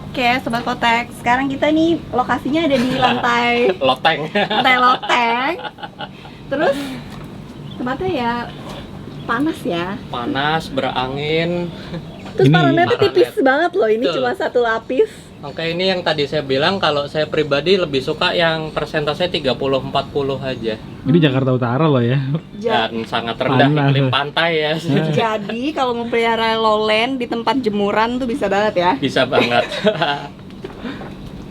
Oke, Sobat Kotek. Sekarang kita nih lokasinya ada di lantai Loteng. lantai loteng. Terus tempatnya ya panas ya. Panas, berangin. Terus Ini paralnya tuh tipis paranet. banget loh. Ini Betul. cuma satu lapis. Oke, ini yang tadi saya bilang kalau saya pribadi lebih suka yang persentase 30-40 aja. Ini Jakarta Utara loh ya. Dan sangat rendah Panas. iklim pantai ya. Jadi kalau mau pelihara lowland di tempat jemuran tuh bisa banget ya. Bisa banget.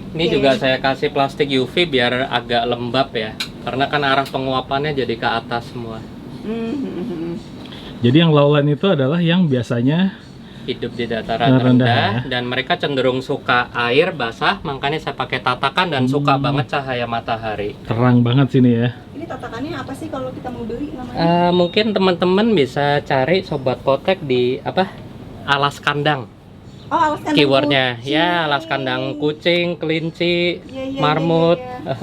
Ini Oke. juga saya kasih plastik UV biar agak lembab ya. Karena kan arah penguapannya jadi ke atas semua. Jadi yang lowland itu adalah yang biasanya Hidup di dataran Rendah, rendah ya. dan mereka cenderung suka air basah, makanya saya pakai tatakan dan suka banget cahaya matahari. terang banget sini ya. Ini tatakannya apa sih kalau kita mau beli namanya? Mungkin teman-teman bisa cari Sobat Kotek di apa? Alas kandang. Oh, alas kandang Keywordnya kucing. ya alas kandang kucing, kelinci, Iya, marmut. iya.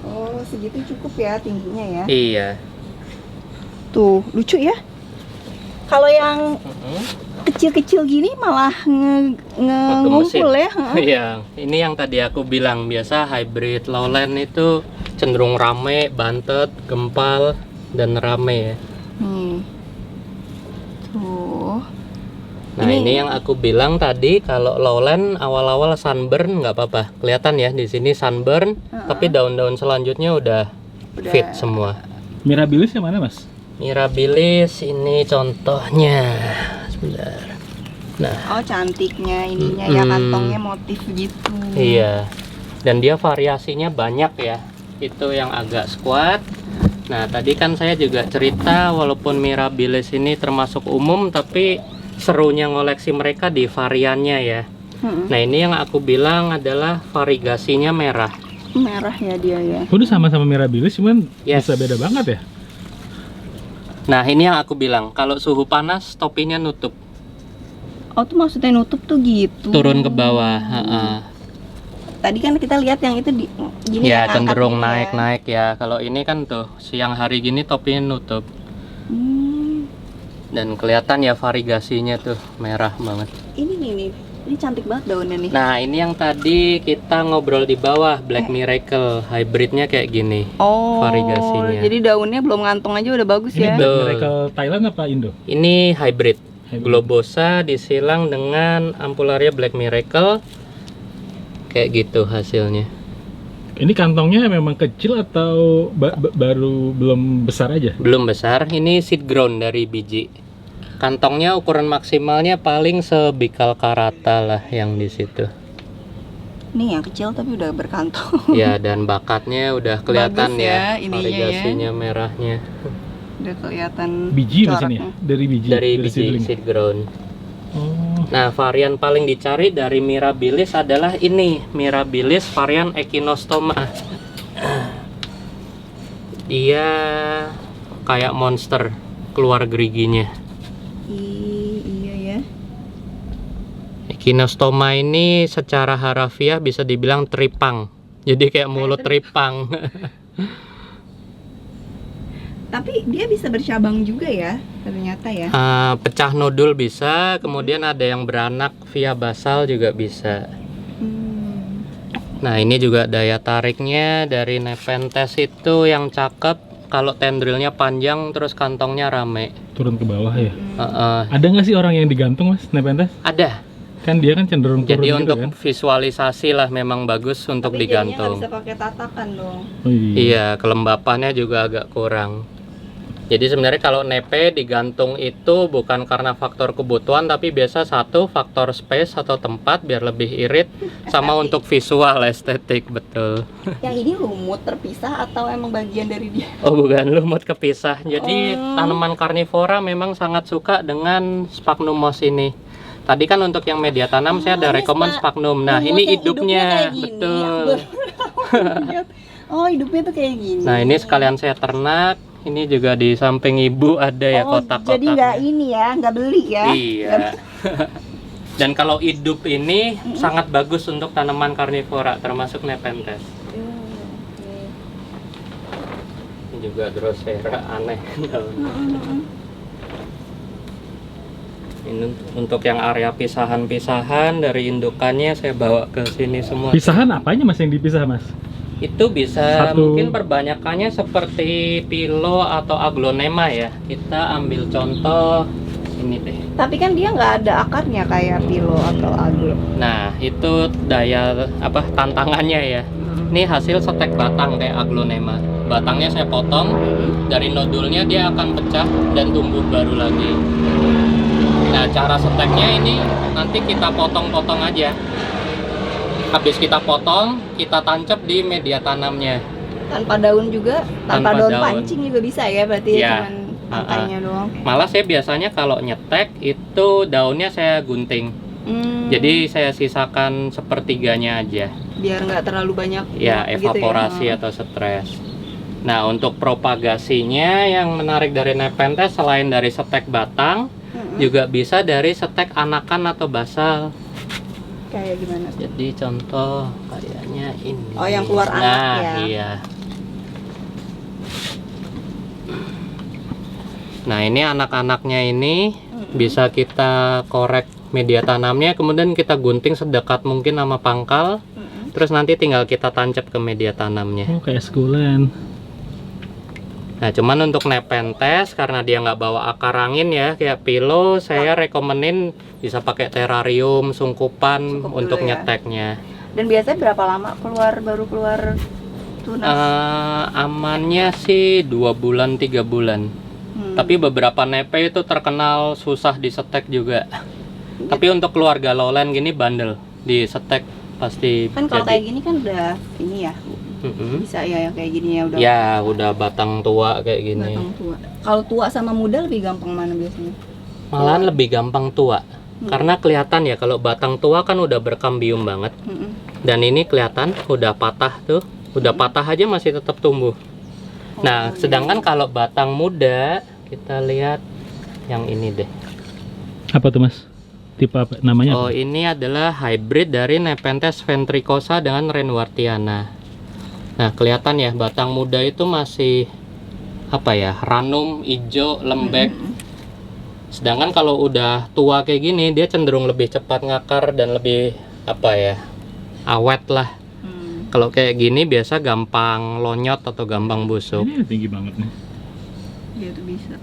Oh, segitu cukup ya tingginya ya. Iya. Tuh, lucu ya. Kalau yang kecil-kecil gini malah ngumpul ya. Iya, ini yang tadi aku bilang biasa hybrid lowland itu cenderung rame, bantet, gempal, dan rame ya. Tuh. Nah Ini- ini yang aku bilang tadi kalau lowland awal-awal sunburn nggak apa-apa, kelihatan ya di sini sunburn, tapi daun-daun selanjutnya udah fit semua. Mirabilis yang mana mas? Mirabilis ini contohnya, sebentar. Nah Oh, cantiknya ininya ya, kantongnya motif gitu. iya, dan dia variasinya banyak ya. Itu yang agak squat. Nah tadi kan saya juga cerita walaupun Mirabilis ini termasuk umum, tapi serunya ngoleksi mereka di variannya ya. Nah ini yang aku bilang adalah variegasinya merah. Merah ya dia ya. Udah sama-sama mirabilis cuman Yes. bisa beda banget ya. Nah ini yang aku bilang, kalau suhu panas topinya nutup, Oh, tuh maksudnya nutup tuh gitu. turun ke bawah. Heeh. Tadi kan kita lihat yang itu di gini Ya angkat cenderung gini ya. naik-naik ya. Kalau ini kan tuh siang hari gini topinya nutup. Dan kelihatan ya variegasinya tuh merah banget. Ini nih. Ini cantik banget daunnya nih. Nah ini yang tadi kita ngobrol di bawah, Black Miracle hybridnya kayak gini. Oh, variegasinya. jadi daunnya belum ngantung aja udah bagus Ini ya. Black Betul. Miracle Thailand apa Indo? Ini hybrid. Hybrid. Globosa disilang dengan Ampularia Black Miracle. Kayak gitu hasilnya. Ini kantongnya memang kecil atau baru belum besar aja? Belum besar, ini seed ground dari biji. Kantongnya ukuran maksimalnya paling sebikal karata lah yang di situ. Nih yang kecil tapi udah berkantong. Ya dan bakatnya udah kelihatan Bagus ya, ya, ininya variegasinya merahnya. Udah kelihatan Biji mas ini ya? coraknya. Dari biji? Dari biji seedling? seed ground. Oh, Nah varian paling dicari dari Mirabilis adalah ini, Mirabilis varian Echinostoma. Dia kayak monster keluar geriginya. Iya ya. Echinostoma ini secara harafiah bisa dibilang tripang. Jadi kayak mulut tripang. Tapi dia bisa bercabang juga ya, ternyata ya. Pecah nodul bisa, kemudian ada yang beranak via basal juga bisa. Nah ini juga daya tariknya dari Nepenthes itu yang cakep. Kalau tendrilnya panjang terus kantongnya rame. turun ke bawah ya? Heeh. Ada nggak sih orang yang digantung mas, Nepenthes? Ada. Kan dia kan cenderung turun Jadi gitu untuk kan? visualisasi lah memang bagus untuk Tapi jadinya nggak digantung. bisa pakai tatakan dong. Oh, iya. Iya, kelembapannya juga agak kurang. Jadi sebenarnya kalau nepe digantung itu bukan karena faktor kebutuhan, tapi biasa satu faktor space atau tempat biar lebih irit, sama untuk visual estetik, betul. Yang ini lumut terpisah atau emang bagian dari dia? Oh bukan, lumut kepisah. Jadi Oh. tanaman karnivora memang sangat suka dengan sphagnum moss ini. Tadi kan untuk yang media tanam saya ada ini rekomend sphagnum. Nah ini Lumut yang hidupnya, kayak gini. betul. Oh, hidupnya tuh kayak gini. Nah ini sekalian saya ternak. Ini juga di samping ibu ada ya Oh, kotak-kotak. jadi nggak ini ya, nggak beli ya? Iya. Dan kalau hidup ini sangat bagus untuk tanaman karnivora, termasuk Nepenthes. Ini juga Drosera aneh daun. Ini untuk yang area pisahan-pisahan dari indukannya saya bawa ke sini semua. Pisahan apanya Mas yang dipisah Mas? Itu bisa Satu. mungkin perbanyakannya seperti Pilo atau Aglonema ya. Kita ambil contoh ini deh. Tapi kan dia nggak ada akarnya kayak Pilo atau Aglo. Nah, itu daya tantangannya ya. Ini hasil setek batang kayak Aglonema. Batangnya saya potong, dari nodulnya dia akan pecah dan tumbuh baru lagi. Nah, cara seteknya ini nanti kita potong-potong aja. Habis kita potong, kita tancap di media tanamnya. Tanpa daun juga, tanpa Tanpa daun daun. pancing juga bisa ya berarti Ya. cuman tangkainya doang. Malah saya biasanya kalau nyetek itu daunnya saya gunting. Jadi saya sisakan sepertiganya aja. Biar nggak terlalu banyak Ya, gitu evaporasi atau stres. Nah, untuk propagasinya yang menarik dari Nepenthes selain dari setek batang, juga bisa dari setek anakan atau basal. Kayak gimana? Jadi contoh kayaknya ini. Oh, yang keluar anak nah, ya. Iya. Nah, ini anak-anaknya ini bisa kita korek media tanamnya, kemudian kita gunting sedekat mungkin sama pangkal. Terus nanti tinggal kita tancap ke media tanamnya. Oh, kayak sukulen. Nah, cuman untuk Nepenthes karena dia nggak bawa akar angin ya, kayak Pilo, saya rekomenin bisa pakai terrarium, sungkupan Sungkup untuk dulu ya. nyeteknya. Dan biasanya berapa lama baru keluar tunas? Amannya sih 2 bulan 3 bulan. Tapi beberapa nepe itu terkenal susah disetek juga. Tapi untuk keluarga lowland gini bandel, disetek pasti Kan kalau jadi. kayak gini kan udah ini ya, bisa ya yang kayak gini ya udah Ya, udah batang tua kayak gini. batang tua. Kalau tua sama muda lebih gampang mana biasanya? Malahan lebih gampang tua. Karena kelihatan ya kalau batang tua kan udah berkambium banget. Dan ini kelihatan udah patah tuh. Udah patah aja masih tetap tumbuh. Nah, sedangkan kalau batang muda kita lihat yang ini deh. Apa tuh Mas? Tipe apa? Namanya Oh, apa? ini adalah hybrid dari Nepenthes ventricosa dengan Reinwardtiana. Nah, kelihatan ya batang muda itu masih ranum, hijau, lembek. Sedangkan kalau udah tua kayak gini, dia cenderung lebih cepat ngakar dan lebih awet lah. Kalau kayak gini biasa gampang lonyot atau gampang busuk. Ini tinggi banget nih. Dia tuh bisa.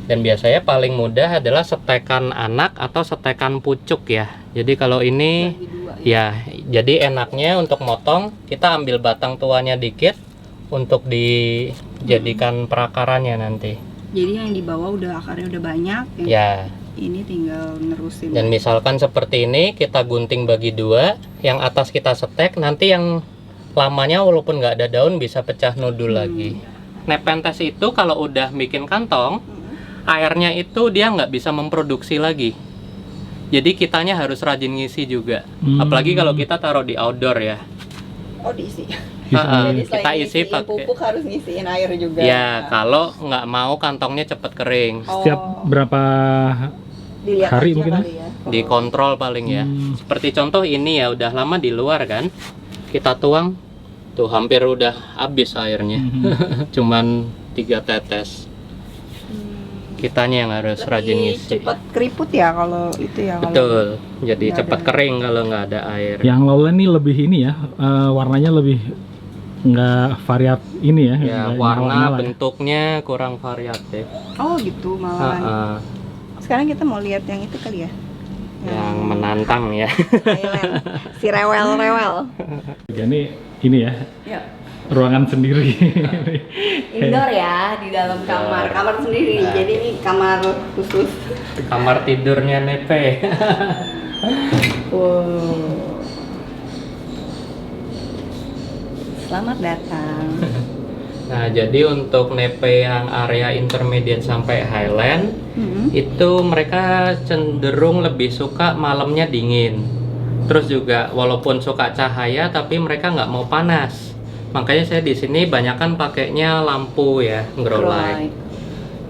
Dan biasanya paling mudah adalah setekan anak atau setekan pucuk ya. Jadi kalau ini Bagi dua, ya, jadi enaknya untuk motong kita ambil batang tuanya dikit untuk dijadikan perakarannya nanti. Jadi yang di bawah udah akarnya udah banyak, yang Ya, ini tinggal nerusin. dan misalkan seperti ini kita gunting bagi dua, yang atas kita setek, nanti yang lamanya walaupun nggak ada daun bisa pecah nodul lagi. Nepenthes itu kalau udah bikin kantong, airnya itu dia nggak bisa memproduksi lagi. Jadi kitanya harus rajin ngisi juga. Apalagi kalau kita taruh di outdoor ya. Oh, diisi. Jadi Jadi kita selain isi ngisiin pakai. pupuk harus ngisiin air juga. Ya, kalau nggak mau kantongnya cepet kering, Setiap berapa Dilihat hari aja mungkin kali ya. dikontrol paling ya. Seperti contoh ini ya, udah lama di luar kan, kita tuang, tuh hampir udah habis airnya. Cuman 3 tetes. Kitanya yang harus rajin Lebih ngisi. cepet keriput ya kalau itu ya. kalau- Betul, jadi nggak cepet ada. kering kalau nggak ada air. Yang lowland nih lebih ini ya, warnanya lebih nggak variat ini ya. Ya, nggak warna nyala-nyala ya. bentuknya kurang variatif. Oh gitu malahan. Sekarang kita mau lihat yang itu kali ya. Yang menantang ya. Thailand. Si rewel-rewel. Ini ya, Ya. ruangan sendiri. Indoor ya, di dalam kamar. Kamar sendiri. Nah. Jadi ini kamar khusus. Kamar tidurnya Nepe. Wow. Selamat datang. Nah, jadi untuk Nepe yang area intermediate sampai highland itu mereka cenderung lebih suka malamnya dingin. Terus juga walaupun suka cahaya tapi mereka nggak mau panas. Makanya saya di sini banyakan pakainya lampu ya, grow light.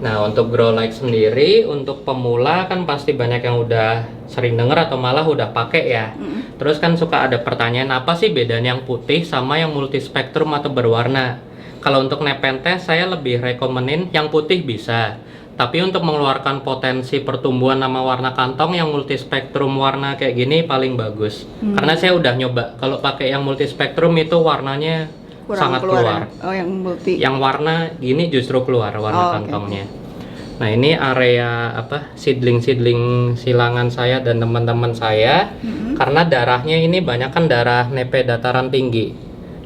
Nah, untuk grow light sendiri untuk pemula kan pasti banyak yang udah sering denger atau malah udah pakai ya. Terus kan suka ada pertanyaan apa sih bedanya yang putih sama yang multispektrum atau berwarna. Kalau untuk Nepenthes saya lebih rekomenin yang putih bisa. Tapi untuk mengeluarkan potensi pertumbuhan nama warna kantong yang multispektrum warna kayak gini paling bagus. Karena saya udah nyoba, kalau pakai yang multispektrum itu warnanya Kurang sangat keluar. ya? Oh, yang multi. Yang warna gini justru keluar warna Oh, oke. kantongnya. Nah, ini area seedling silangan saya dan teman-teman saya. Karena darahnya ini banyak kan darah nepe dataran tinggi.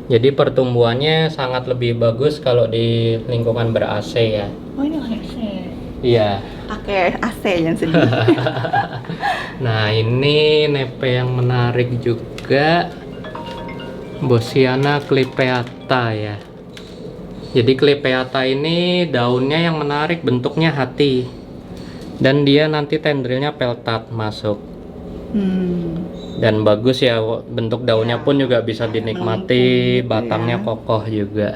Jadi pertumbuhannya sangat lebih bagus kalau di lingkungan ber-AC ya. Oh, ini AC. Iya. Pakai AC yang sedih. Nah, ini nepe yang menarik juga, Bosciana clypeata ya. Jadi clypeata ini daunnya yang menarik, bentuknya hati. Dan dia nanti tendrilnya peltat masuk. Dan bagus ya, bentuk daunnya pun juga bisa dinikmati, Melengkung gitu batangnya ya. kokoh juga.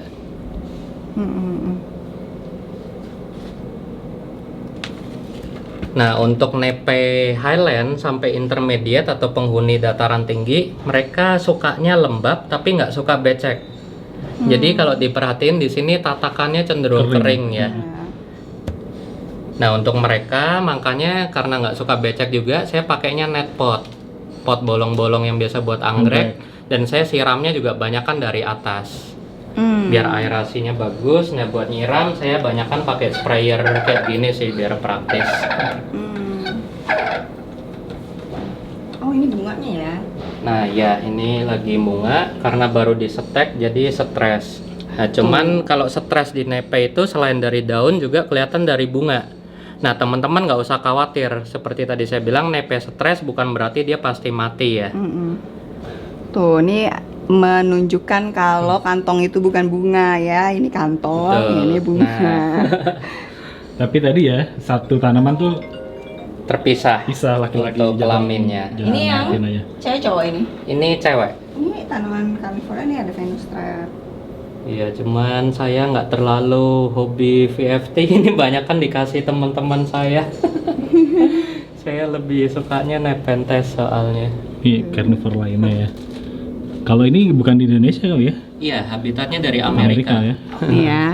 Nah, untuk nepe highland sampai intermediate atau penghuni dataran tinggi, mereka sukanya lembab tapi nggak suka becek. Jadi kalau diperhatiin di sini tatakannya cenderung kering ya. Nah, untuk mereka makanya karena nggak suka becek juga, saya pakainya net pot, pot bolong-bolong yang biasa buat anggrek, dan saya siramnya juga banyakan dari atas. Biar aerasinya bagus. Nah, buat nyiram saya banyakan pakai sprayer kayak gini sih biar praktis. Oh, ini bunganya ya? Nah, ya ini lagi bunga karena baru disetek jadi stres. Nah, cuman kalau stres di nepe itu selain dari daun juga kelihatan dari bunga. Nah, teman-teman nggak usah khawatir. Seperti tadi saya bilang, nepe stres bukan berarti dia pasti mati ya. Tuh, ini menunjukkan kalau kantong itu bukan bunga ya. Ini kantong, Betul. ini bunga. Nah. Tapi tadi ya, satu tanaman tuh Terpisah bisa laki-laki untuk jangan- kelaminnya. jangan Ini yang matiin aja. cewek cowok ini? Ini cewek. Ini tanaman California, ini ada Venustra. Iya, cuman saya nggak terlalu hobi VFT. Ini banyak kan dikasih teman-teman saya. Saya lebih sukanya Nepenthes soalnya. Ini carnivore lainnya ya. Kalau ini bukan di Indonesia kali ya? Iya, habitatnya dari Amerika. ya. Nih ya.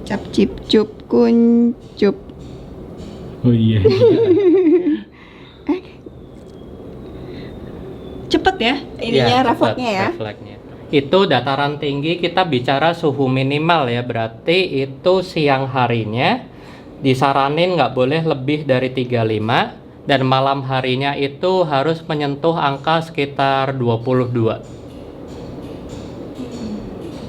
Cap cip cup kuncup. Oh iya. Cepet ya ininya, Iya, refleksnya ya. refleksnya. Itu dataran tinggi, kita bicara suhu minimal ya, berarti itu siang harinya disaranin nggak boleh lebih dari 35, dan malam harinya itu harus menyentuh angka sekitar 22.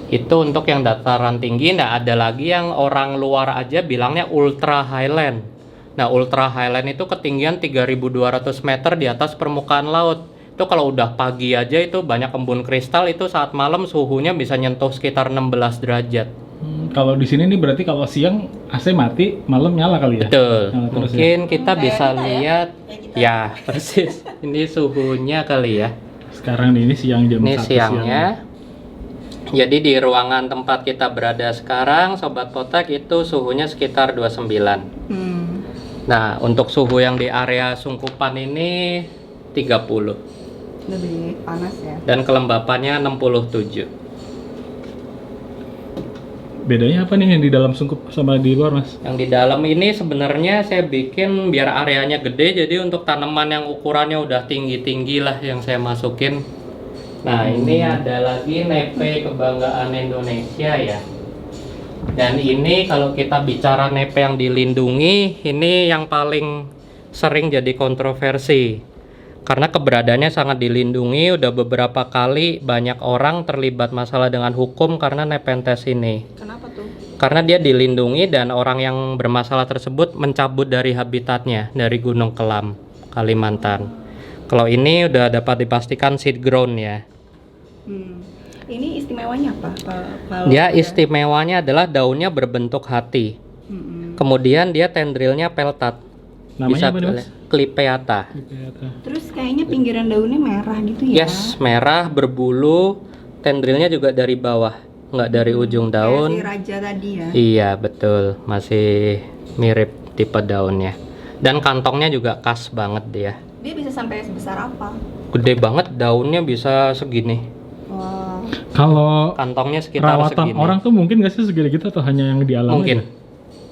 Itu untuk yang dataran tinggi. Nah, ada lagi yang orang luar aja bilangnya ultra highland. Nah, ultra highland itu ketinggian 3.200 meter di atas permukaan laut. Itu kalau udah pagi aja itu banyak embun kristal, itu saat malam suhunya bisa nyentuh sekitar 16 derajat. Kalau di sini nih berarti kalau siang AC mati, malam nyala kali ya? Betul. Nyala terus Mungkin kita Kayak bisa kita ya? lihat Kayak kita. ya, persis. Ini suhunya kali ya. Sekarang ini siang jam Ini 1 siangnya. Jadi di ruangan tempat kita berada sekarang, Sobat Potek, itu suhunya sekitar 29. Nah, untuk suhu yang di area Sungkupan ini 30. Lebih panas ya. Dan kelembapannya 67. Bedanya apa nih yang di dalam sungkup sama di luar, Mas? Yang di dalam ini sebenarnya saya bikin biar areanya gede, jadi untuk tanaman yang ukurannya udah tinggi-tinggi lah yang saya masukin. Nah, ini ada lagi nepe kebanggaan Indonesia ya. Dan ini kalau kita bicara nepe yang dilindungi, ini yang paling sering jadi kontroversi. Karena keberadaannya sangat dilindungi, udah beberapa kali banyak orang terlibat masalah dengan hukum karena Nepenthes ini. Kenapa tuh? Karena dia dilindungi dan orang yang bermasalah tersebut mencabut dari habitatnya, dari Gunung Kelam, Kalimantan. Kalau ini udah dapat dipastikan seed grown ya. Ini istimewanya apa? Dia istimewanya adalah daunnya berbentuk hati. Kemudian dia tendrilnya peltat. Namanya apa nih, Mas? Clypeata. Terus kayaknya pinggiran daunnya merah gitu ya? Yes, merah, berbulu, tendrilnya juga dari bawah, nggak dari ujung daun. Kayak si raja tadi ya? Iya, betul. Masih mirip tipe daunnya. Dan kantongnya juga khas banget dia. Dia bisa sampai sebesar apa? Gede banget, daunnya bisa segini. Wah. Kalau Kantongnya sekitar perawatan segini. orang tuh mungkin nggak sih segede gitu atau hanya yang di alam Mungkin. aja?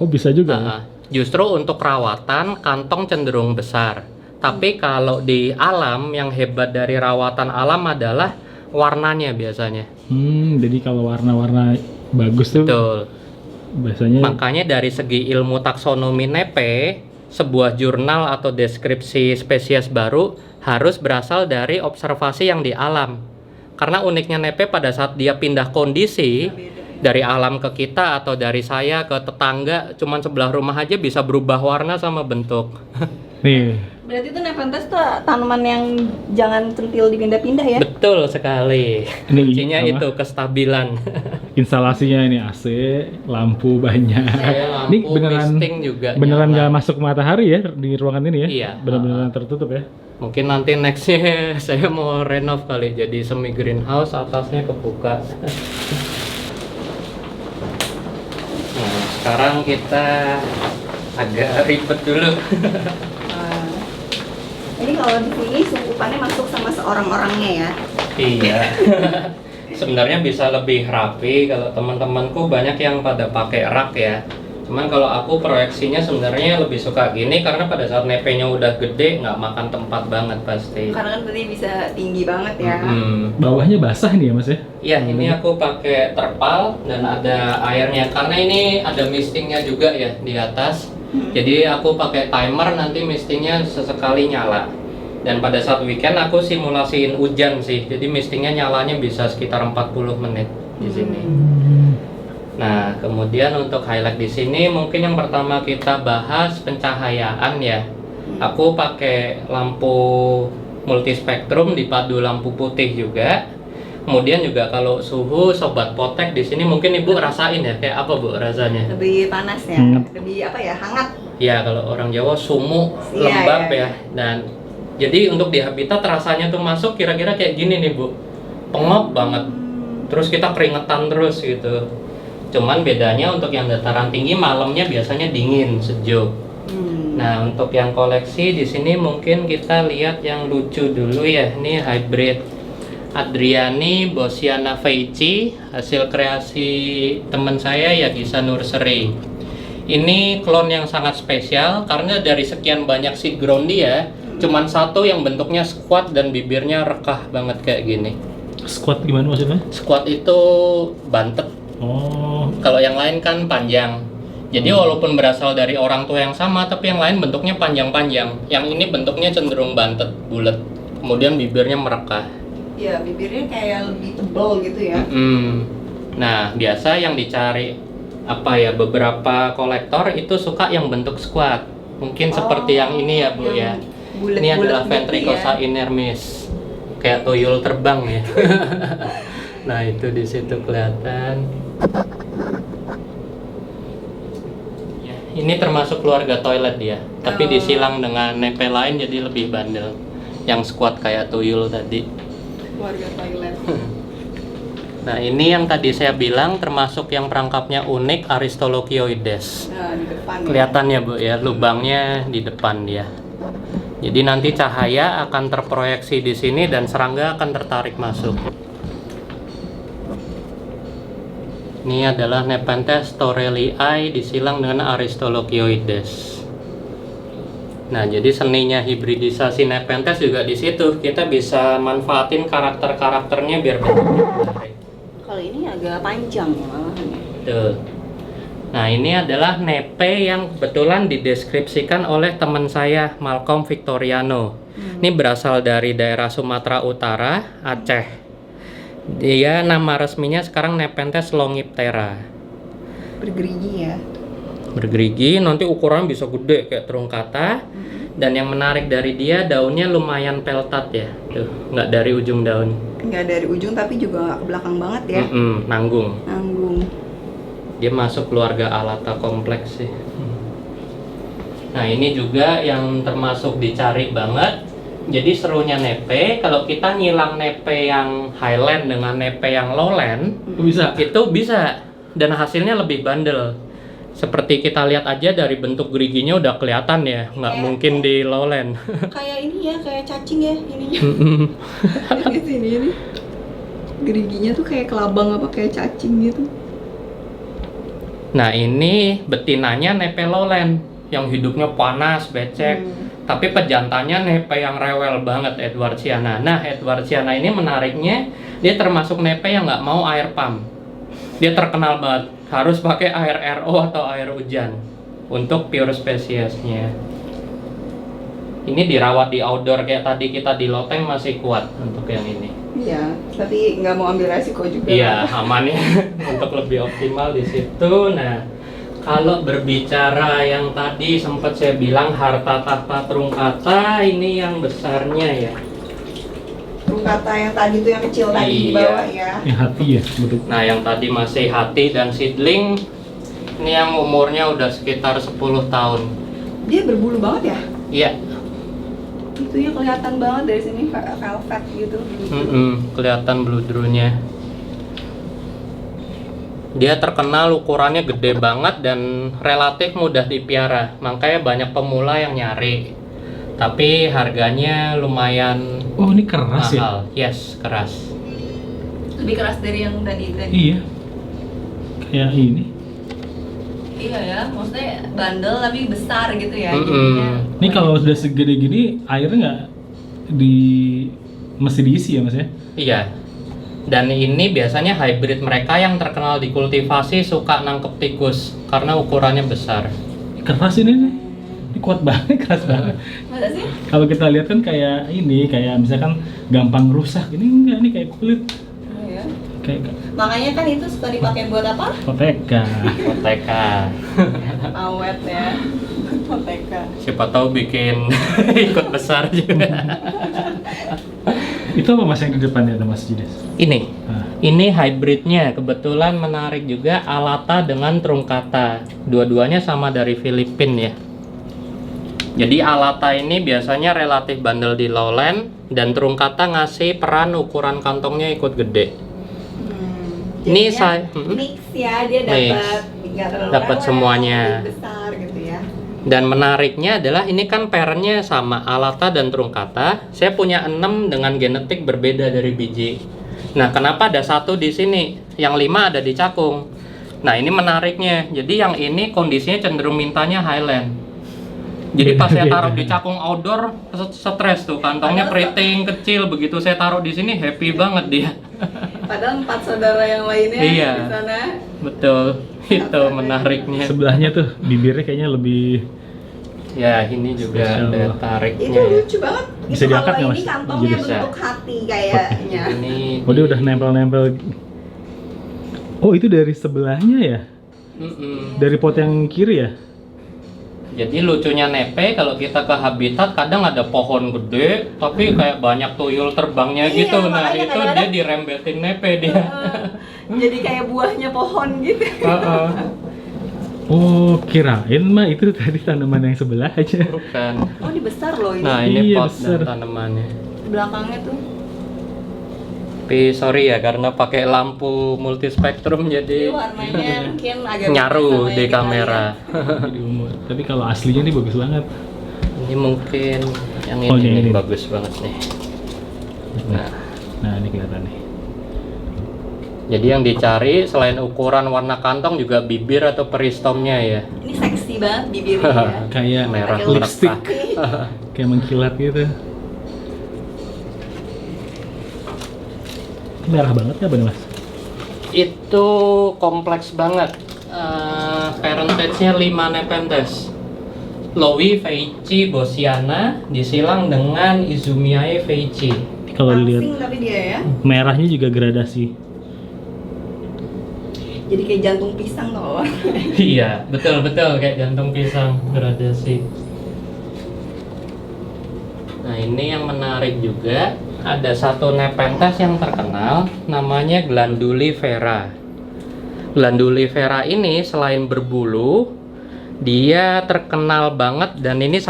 Oh bisa juga. Ya? Justru untuk perawatan kantong cenderung besar. Tapi kalau di alam yang hebat dari rawatan alam adalah warnanya biasanya. Jadi kalau warna-warna bagus tuh Betul. biasanya. Makanya dari segi ilmu taksonomi nepe, sebuah jurnal atau deskripsi spesies baru harus berasal dari observasi yang di alam. Karena uniknya nepe pada saat dia pindah kondisi dari alam ke kita atau dari saya ke tetangga, cuman sebelah rumah aja bisa berubah warna sama bentuk. Nih, Berarti itu Nepenthes tuh tanaman yang jangan centil dipindah-pindah ya? Betul sekali. Ini Kuncinya apa? itu kestabilan. instalasinya ini AC, lampu banyak. Saya Ini lampu misting juga beneran nyala. nggak masuk matahari ya di ruangan ini ya? Iya. Bener-bener tertutup ya? Mungkin nanti nextnya saya mau renov kali jadi semi greenhouse, atasnya kebuka. Nah, sekarang kita agak ribet dulu. Nah, ini kalau di sini sungkupannya masuk sama seorang-orangnya ya? Iya. Sebenarnya bisa lebih rapi kalau teman-temanku banyak yang pada pakai rak ya. Cuman kalau aku proyeksinya sebenarnya lebih suka gini karena pada saat nepenya udah gede nggak makan tempat banget pasti. Karena kan berarti bisa tinggi banget ya? Bawahnya basah nih ya mas ya? Iya, ini aku pakai terpal dan ada airnya karena ini ada mistingnya juga ya di atas. Jadi aku pakai timer, nanti mistingnya sesekali nyala. Dan pada saat weekend aku simulasiin hujan sih. Jadi mistingnya nyalanya bisa sekitar 40 menit di sini. Nah, kemudian untuk highlight di sini mungkin yang pertama kita bahas pencahayaan ya. Aku pakai lampu multispektrum dipadu lampu putih juga. Kemudian juga kalau suhu sobat potek di sini mungkin Ibu rasain ya, kayak apa Bu rasanya? Lebih panas ya? Hangat. Lebih apa ya? Hangat? Ya, kalau orang Jawa sumu, Iya, lembab iya, ya. Dan jadi untuk di habitat rasanya tuh masuk kira-kira kayak gini nih Bu. Pengap banget. Terus kita keringetan terus gitu. Cuman bedanya untuk yang dataran tinggi malamnya biasanya dingin, sejuk. Nah, untuk yang koleksi di sini mungkin kita lihat yang lucu dulu ya. Ini hybrid Adriani Bosiana Feici, hasil kreasi teman saya Yagisa Nursery. Ini klon yang sangat spesial karena dari sekian banyak seed ground dia, cuman satu yang bentuknya squat dan bibirnya rekah banget kayak gini. Squat gimana maksudnya? Squat itu bantet. Oh, Kalau yang lain kan panjang. Jadi walaupun berasal dari orang tua yang sama, tapi yang lain bentuknya panjang-panjang. Yang ini bentuknya cenderung bantet, bulat. Kemudian bibirnya merekah. Iya, bibirnya kayak lebih tebal gitu ya? Nah, biasa yang dicari apa ya, beberapa kolektor itu suka yang bentuk squat. Mungkin seperti yang ini ya Bu ya. Ini adalah Ventricosa inermis. Kayak tuyul terbang ya. Nah, itu di situ kelihatan. Ya, ini termasuk keluarga toilet dia, tapi disilang dengan nepe lain jadi lebih bandel. Yang squat kayak tuyul tadi. Keluarga toilet. Nah, ini yang tadi saya bilang termasuk yang perangkapnya unik, Aristolochioides. Nah, di depan ya? Kelihatan ya Bu ya, lubangnya di depan dia. Jadi nanti cahaya akan terproyeksi di sini dan serangga akan tertarik masuk. Ini adalah Nepenthes torellii disilang dengan Aristolochioides. Nah, jadi seninya hibridisasi Nepenthes juga di situ. Kita bisa manfaatin karakter-karakternya biar bentuknya menarik. Kalau ini agak panjang ya malahan ya? Betul. Nah, ini adalah nepe yang kebetulan dideskripsikan oleh teman saya, Malcolm Victoriano. Ini berasal dari daerah Sumatera Utara, Aceh. Dia nama resminya sekarang Nepenthes longiptera. Bergerigi ya? Bergerigi, nanti ukuran bisa gede kayak terungkata. Dan yang menarik dari dia, daunnya lumayan peltat ya. Tuh, nggak dari ujung daun. Nggak dari ujung tapi juga nggak ke belakang banget ya? Nanggung. Nanggung. Dia masuk keluarga Alata kompleks sih. Nah, ini juga yang termasuk dicari banget. Jadi serunya nepe, kalau kita nyilang nepe yang highland dengan nepe yang lowland, bisa. itu bisa. Dan hasilnya lebih bandel. Seperti kita lihat aja dari bentuk geriginya udah kelihatan ya, nggak mungkin di lowland. Kayak ini ya, kayak cacing ya ininya. Lihat ini. Nih. Geriginya tuh kayak kelabang apa kayak cacing gitu. Nah, ini betinanya nepe lowland yang hidupnya panas, becek. Tapi pejantannya nepe yang rewel banget, Edwardsiana. Nah, Edwardsiana ini menariknya, dia termasuk nepe yang nggak mau air pump. Dia terkenal banget, harus pakai air RO atau air hujan untuk pure spesiesnya. Ini dirawat di outdoor kayak tadi kita di loteng masih kuat untuk yang ini. Iya, tapi nggak mau ambil resiko juga. Iya, aman ya untuk lebih optimal di situ. Nah, kalau berbicara yang tadi sempat saya bilang harta tahta trungkata, ini yang besarnya ya. Trungkata yang tadi tuh yang kecil tadi di Iya. bawah ya. Yang hati ya, bentuk. Nah, yang tadi masih hati dan seedling, ini yang umurnya udah sekitar 10 tahun. Dia berbulu banget ya. Iya, Itunya kelihatan banget dari sini velvet gitu. kelihatan bludrunya. Dia terkenal ukurannya gede banget dan relatif mudah dipiara, makanya banyak pemula yang nyari. Tapi harganya lumayan Oh, ini keras ya? mahal. Yes, keras. Lebih keras dari yang tadi. Iya. Kayak ini. Iya ya, maksudnya bandel tapi besar gitu ya. Mm-mm. Ini kalau sudah segede gini, airnya nggak mesti diisi ya, Mas ya? Iya. Dan ini biasanya hybrid mereka yang terkenal di kultivasi suka nangkep tikus karena ukurannya besar. Keras ini nih. Ini kuat banget, keras banget. Masa sih? Kalau kita lihat kan kayak ini, kayak misalkan gampang rusak. Ini enggak, ini kayak kulit. Oh, ya. Kayak Makanya kan itu suka dipakai buat apa? koteka. Koteka. Awet ya. Koteka. Siapa tahu bikin ikut besar juga. Itu apa Mas yang di depannya ada Mas Jides? Ini. Nah, Ini hybridnya, kebetulan menarik juga alata dengan trungkata. Dua-duanya sama dari Filipina ya. Jadi alata ini biasanya relatif bandel di lowland dan trungkata ngasih peran ukuran kantongnya ikut gede. Ini saya mix ya, dia Mix. dapat nggak terlalu Dapat rewel, semuanya. tapi besar gitu ya. Dan menariknya adalah ini kan pairnya sama alata dan trungkata. Saya punya 6 dengan genetik berbeda dari biji. Nah, kenapa ada satu di sini? Yang 5 ada di cakung. Nah, ini menariknya. Jadi yang ini kondisinya cenderung mintanya Highland. Jadi pas saya taruh di cakung outdoor, stres tuh, kantongnya keriting kecil. Begitu saya taruh di sini, happy banget dia. Padahal 4 saudara yang lainnya Iya. di sana. Betul, itu menariknya. sebelahnya tuh bibirnya kayaknya lebih Ya, ini juga Spesial. ada Itu tariknya. lucu banget. Bisa Itu diangkat kalau nggak, ini Mas? kantongnya Bisa. bentuk hati kayaknya. Ini Oh, dia udah nempel-nempel. Oh, itu dari sebelahnya ya? Mm-mm. Dari pot yang kiri ya? Jadi lucunya nepe kalau kita ke habitat kadang ada pohon gede tapi kayak banyak tuyul terbangnya Iya, gitu. Nah, makanya itu dia kadang-kadang- dirembetin nepe dia. Jadi kayak buahnya pohon gitu. Heeh. Oh, kirain mah itu tadi tanaman yang sebelah aja. Bukan. Oh, ini besar loh ini. Nah, ini Iya, pot besar. dan tanamannya. Belakangnya tuh. Tapi sorry ya karena pakai lampu multispektrum Jadi jadi warnanya mungkin agak nyaru beda sama di yang kita kamera. Jadi umur. Tapi kalau aslinya nih bagus banget. Ini mungkin yang Oh, ini, ini. nih, bagus banget nih. Nah, Nah, ini kelihatan nih. jadi yang dicari selain ukuran warna kantong juga bibir atau peristomnya ya. lihat. Ini seksi banget bibirnya ya. Kayak Merah Pakai lipstick. merekah. Kayak mengkilat gitu. Merah banget ya, Bang Mas? Itu kompleks banget. Parentage-nya 5 Nepenthes. Lowi, Feici, Bosiana disilang dengan Izumiae Feici. Kalau Langsing dilihat tapi dia ya. merahnya juga gradasi. Jadi kayak jantung pisang loh. Iya, betul kayak jantung pisang gradasi. Nah, ini yang menarik juga. Ada satu Nepenthes yang terkenal namanya Glandulifera. Glandulifera ini selain berbulu, dia terkenal banget dan ini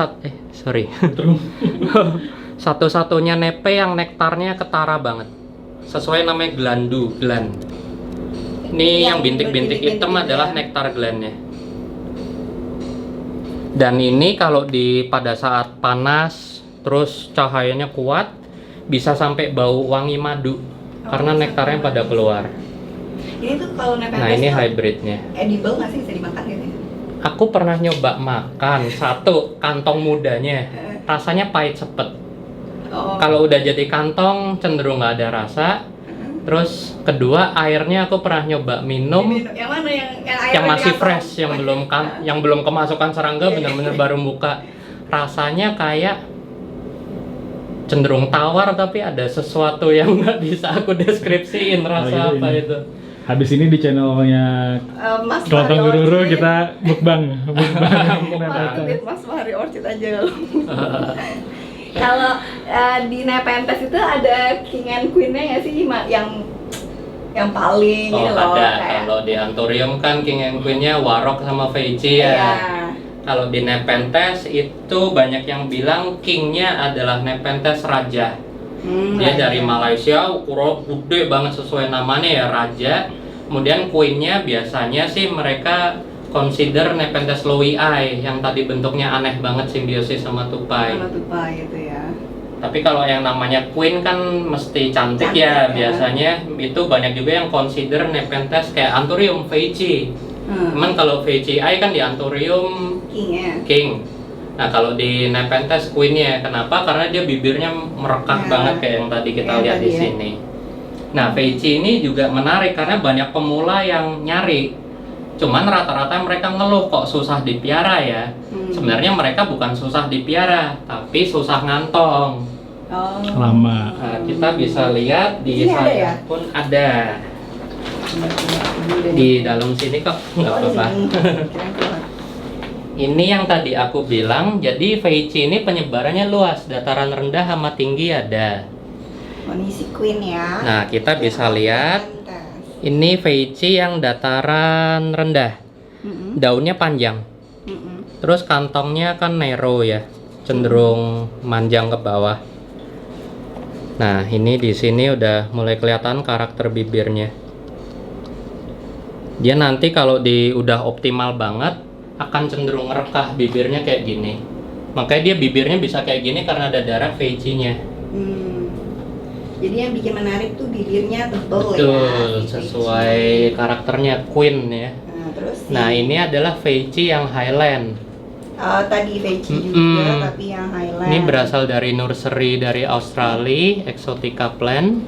satu-satunya nepe yang nektarnya ketara banget. Sesuai namanya gland. Ini yang bintik-bintik hitam gitu adalah ya. nektar glandnya. Dan ini kalau pada saat panas terus cahayanya kuat bisa sampai bau wangi madu karena nektarnya pada keluar. Ini tuh kalau Nepenthes Nah ini tuh hybridnya. edible nggak sih, bisa dimakan gitu ya? Aku pernah nyoba makan satu kantong mudanya, rasanya pahit sepet. Oh. Kalau udah jadi kantong cenderung nggak ada rasa. Terus kedua airnya aku pernah nyoba minum Yang mana air yang di masih kantong? fresh, yang belum kemasukan serangga, bener-bener baru buka. Rasanya kayak cenderung tawar tapi ada sesuatu yang nggak bisa aku deskripsiin rasa Oh, apa ini. itu. Habis ini di channelnya Mas Kelontong Fahri Gururu Orchid. kita mukbang. Market Mas Fahri Orchid aja kalau. Kalau di Nepenthes itu ada king and queen-nya nggak sih, yang paling Oh ini loh ada, kayak. kalau di Anthurium kan king and queen-nya Warok sama Veitchi ya. Iya. Kalau di Nepenthes itu banyak yang bilang king-nya adalah Nepenthes Raja. Dia Raja. dari Malaysia, ukuran gede banget sesuai namanya ya, Raja. Kemudian queen-nya biasanya sih mereka consider Nepenthes Lowii yang tadi bentuknya aneh banget, simbiosis sama tupai. Sama tupai itu ya. Tapi kalau yang namanya queen kan mesti cantik, Cantik, ya. ya. Biasanya itu banyak juga yang consider Nepenthes kayak Anthurium, Veitchi. Cuman kalau Veitchi kan di Anthurium King-nya. king. Nah kalau di Nepenthes queen-nya, kenapa? Karena dia bibirnya merekah Ya. banget kayak yang tadi kita Kayak lihat tadi di ya. sini. Nah Veitchi ini juga menarik karena banyak pemula yang nyari. Cuman rata-rata mereka ngeluh kok susah dipiara ya. Sebenarnya mereka bukan susah dipiara, tapi susah ngantong. Oh. Lama. Nah, kita bisa lihat di Ini ada saya ya? pun ada di dalam sini kok, nggak apa-apa. Ini yang tadi aku bilang, jadi Veitchi ini penyebarannya luas, dataran rendah sama tinggi ada. Oh, ini si queen ya. Nah, kita bisa lihat ini Veitchi yang dataran rendah, daunnya panjang. Terus kantongnya kan narrow ya, cenderung manjang ke bawah. Nah, ini di sini udah mulai kelihatan karakter bibirnya. Dia nanti kalau udah optimal banget akan cenderung ngerekah bibirnya kayak gini. Makanya dia bibirnya bisa kayak gini karena ada darah Veitchi-nya. Jadi yang bikin menarik tuh bibirnya tebel ya. Betul, si sesuai Veitchi. karakternya queen ya. Nah, terus Nah, ini adalah Veitchi yang Highland. tadi Veitchi juga, tapi yang Highland. Ini berasal dari nursery dari Australia, Exotica plant.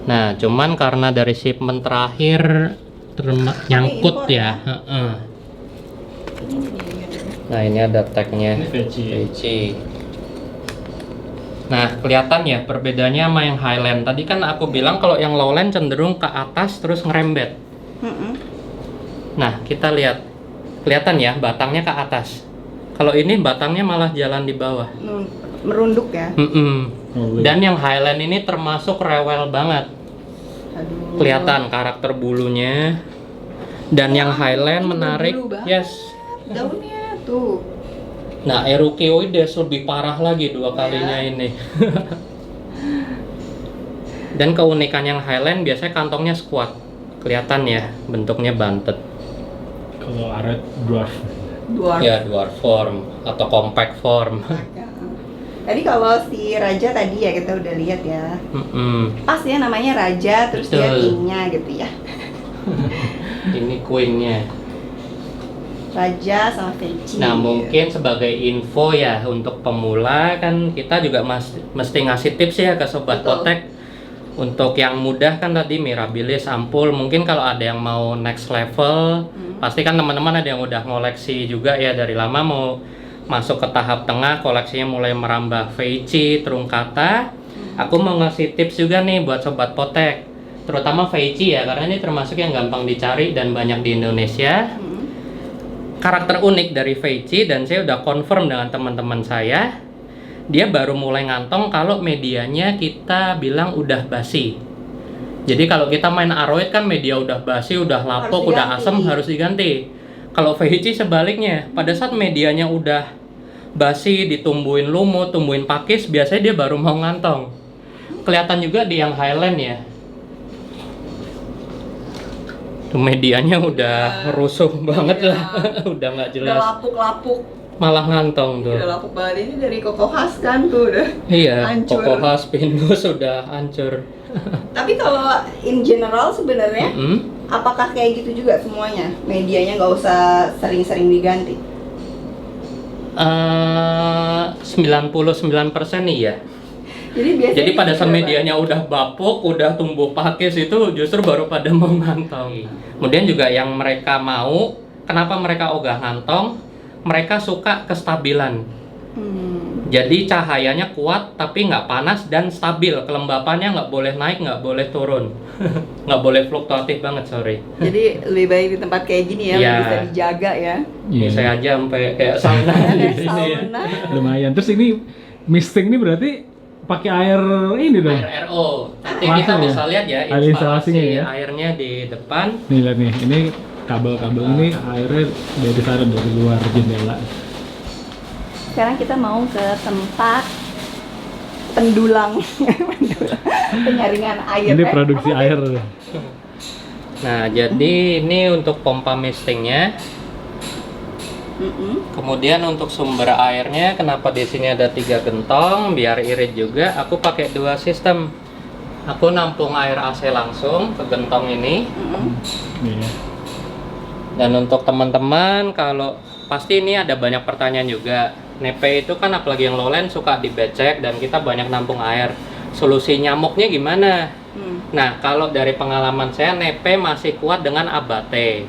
Nah, cuman karena dari shipment terakhir nyangkut impor ya. Nah, ini ada tagnya Ini Veitchi. Veitchi. Nah, kelihatan ya perbedaannya sama yang Highland. Tadi kan aku bilang kalau yang lowland cenderung ke atas terus ngerembet. Nah, kita lihat. Kelihatan ya batangnya ke atas. Kalau ini batangnya malah jalan di bawah. Merunduk ya. Dan yang Highland ini termasuk rewel banget. Aduh. Kelihatan karakter bulunya. Dan yang Highland ini menarik, berbulu banget. yes. Daunnya tuh. Nah, Erukioides lebih parah lagi dua kalinya ini. Dan keunikan yang Highland biasanya kantongnya squat. Kelihatan ya, bentuknya bantet. Kalau Aret dwarf. Dwarf. Ya, dwarf form atau compact form. Tadi kalau si Raja tadi ya kita udah lihat ya. Pas ya namanya Raja, terus dia Betul. kingnya gitu ya. Ini queennya. Raja sama Veitchi. Nah, mungkin sebagai info ya untuk pemula kan kita juga mesti ngasih tips ya ke sobat Betul. potek. Untuk yang mudah kan tadi Mirabilis, Ampul. Mungkin kalau ada yang mau next level, pasti kan teman-teman ada yang udah ngoleksi juga ya dari lama mau masuk ke tahap tengah, koleksinya mulai merambah Veitchi, Truncata. Aku mau ngasih tips juga nih buat sobat potek, terutama Veitchi ya karena ini termasuk yang gampang dicari dan banyak di Indonesia. Karakter unik dari Veitchi dan saya udah confirm dengan teman-teman saya, dia baru mulai ngantong kalau medianya kita bilang udah basi. Jadi kalau kita main aroid kan media udah basi, udah lapuk, udah asem harus diganti. Kalau Veitchi sebaliknya, pada saat medianya udah basi, ditumbuhin lumut, tumbuhin pakis, biasanya dia baru mau ngantong. Kelihatan juga di yang Highland ya. Tuh medianya udah rusuh banget lah, udah nggak Udah jelas. lapuk-lapuk. Malah ngantong tuh. Udah lapuk banget, ini dari Cocohas kan tuh udah. Iya, hancur. Cocohas, Pinus sudah hancur. Tapi kalau in general sebenarnya Mm-mm. apakah kayak gitu juga semuanya? Medianya nggak usah sering-sering diganti. 99% iya. Jadi biasanya Jadi pada saat gitu, medianya udah bapuk, udah tumbuh pakis itu justru baru pada mau ngantong. Kemudian juga yang mereka mau, kenapa mereka ogah ngantong? Mereka suka kestabilan. Jadi cahayanya kuat tapi nggak panas dan stabil. Kelembapannya nggak boleh naik, nggak boleh turun. Nggak boleh fluktuatif banget, sorry. Jadi lebih baik di tempat kayak gini ya, Iya. bisa dijaga ya. Ini saya aja sampai kayak sauna di sini ya. Sauna. Lumayan. Terus ini misting ini berarti pakai air ini dong. Air RO. Nanti Langsung kita ya? bisa lihat ya Ada instalasinya instalasi ya? airnya di depan. Nih lihat nih, ini kabel-kabel ini airnya dari sana dari luar jendela. Sekarang kita mau ke tempat pendulang, penyaringan air. Ini produksi apa? air. Nah, jadi ini untuk pompa mistingnya. Kemudian untuk sumber airnya, kenapa di sini ada 3 gentong biar irit juga. Aku pakai 2 sistem. Aku nampung air AC langsung ke gentong ini. Iya. Dan untuk teman-teman, kalau pasti ini ada banyak pertanyaan juga. Nepe itu kan apalagi yang lowland suka dibecek dan kita banyak nampung air. Solusi nyamuknya gimana? Nah, kalau dari pengalaman saya, nepe masih kuat dengan abate.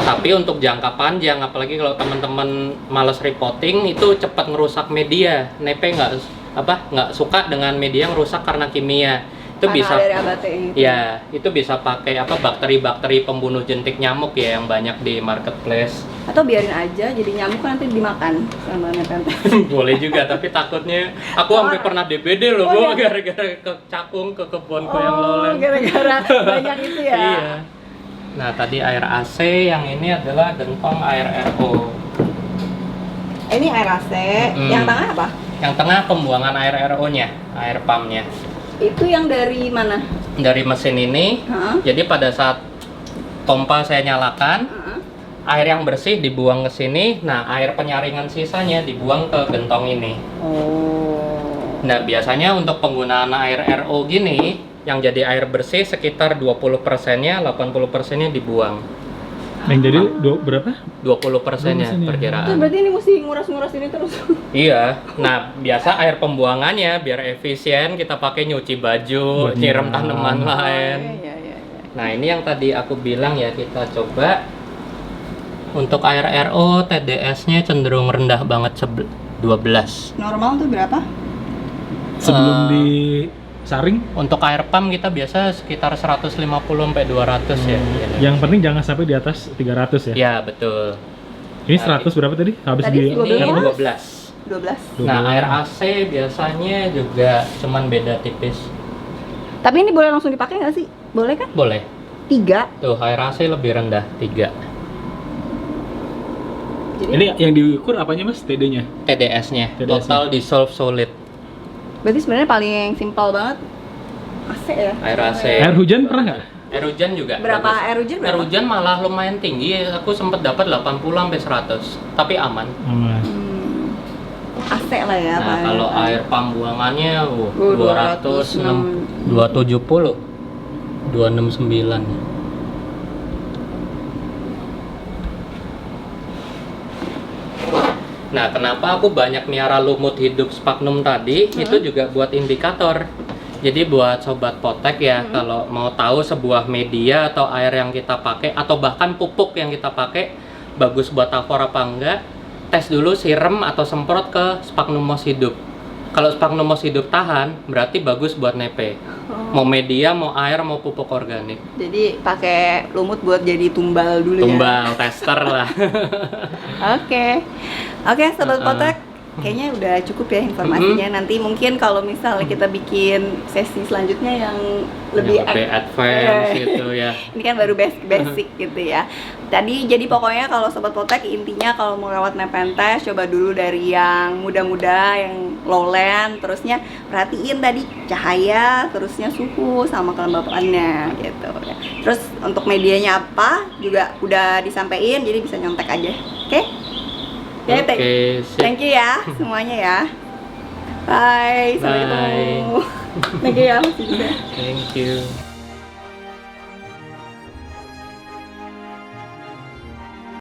Tapi untuk jangka panjang, apalagi kalau teman-teman males repotting, itu cepat ngerusak media. Nepe nggak suka dengan media yang rusak karena kimia. Itu Karena bisa dari abate ini. ya, itu bisa pakai bakteri-bakteri pembunuh jentik nyamuk ya yang banyak di marketplace. Atau biarin aja, jadi nyamuk nanti dimakan sama nepenthes. Boleh juga, tapi takutnya aku sampai pernah DBD loh, Bu, gara-gara ke cakung ke kebunku yang lowland. Gara-gara banyak itu ya. Iya. Nah, tadi air AC, yang ini adalah gentong air RO. Ini air AC, yang tengah apa? Yang tengah pembuangan air RO-nya, air pumpnya. Itu yang dari mana? Dari mesin ini. Jadi pada saat pompa saya nyalakan, air yang bersih dibuang ke sini. Nah, air penyaringan sisanya dibuang ke gentong ini. Nah, biasanya untuk penggunaan air RO gini, yang jadi air bersih sekitar 20%-nya, 80%-nya dibuang. Yang jadi berapa? 20%-nya Itu perkiraan. berarti ini mesti nguras-nguras ini terus. Iya. Nah, biasa air pembuangannya biar efisien kita pakai nyuci baju, Buat nyiram nyiram. tanaman lain. Iya. Nah, ini yang tadi aku bilang ya, kita coba. Untuk air RO, TDS-nya cenderung rendah banget, 12. Normal tuh berapa? Sebelum disaring? Untuk air pump kita biasa sekitar 150 sampai 200 ya. Yang penting jangan sampai di atas 300 ya. Ya, betul. Ini 100 berapa tadi? Habis Tadi di 12. Ini Berapa? 12. 12. Nah, air AC biasanya juga cuman beda tipis. Tapi ini boleh langsung dipakai nggak sih? Boleh kan? Boleh. 3. Tuh, air AC lebih rendah, 3. Jadi Ini yang diukur apanya Mas? TD-nya? TDS-nya, TDS-nya. total dissolved solid. berarti sebenarnya paling simpel banget AC ya. Air AC. Air hujan pernah nggak? Air hujan juga. Berapa bagus. air hujan Air berapa? hujan malah lumayan tinggi, aku sempat dapat 80 sampai 100, tapi aman. Aman. AC lah ya. Nah, paling. kalau air pump buangannya 206. 270, 269. Nah, kenapa aku banyak miara lumut hidup sphagnum tadi? Itu juga buat indikator. Jadi buat sobat potek ya, kalau mau tahu sebuah media atau air yang kita pakai atau bahkan pupuk yang kita pakai bagus buat tavor apa enggak, tes dulu siram atau semprot ke sphagnum moss hidup. Kalau sphagnum moss hidup tahan, berarti bagus buat nepe. Mau media, mau air, mau pupuk organik. Jadi pakai lumut buat jadi tumbal dulu ya. Tumbal, tester lah. Oke, sobat potek, kayaknya udah cukup ya informasinya. Nanti mungkin kalau misalnya kita bikin sesi selanjutnya yang lebih Yang lebih advance gitu ya. Ini kan baru basic gitu ya. Tadi jadi pokoknya kalau sobat potek intinya kalau mau lewat Nepenthes coba dulu dari yang muda-muda, yang lowland, terusnya perhatiin tadi cahaya, terusnya suhu sama kelembapannya gitu ya. Terus untuk medianya apa juga udah disampaikan, jadi bisa nyontek aja. Oke? Oke, sip. Thank you ya semuanya ya. Bye, sampai Bye. ketemu. Lagi ya, masih juga. Thank you.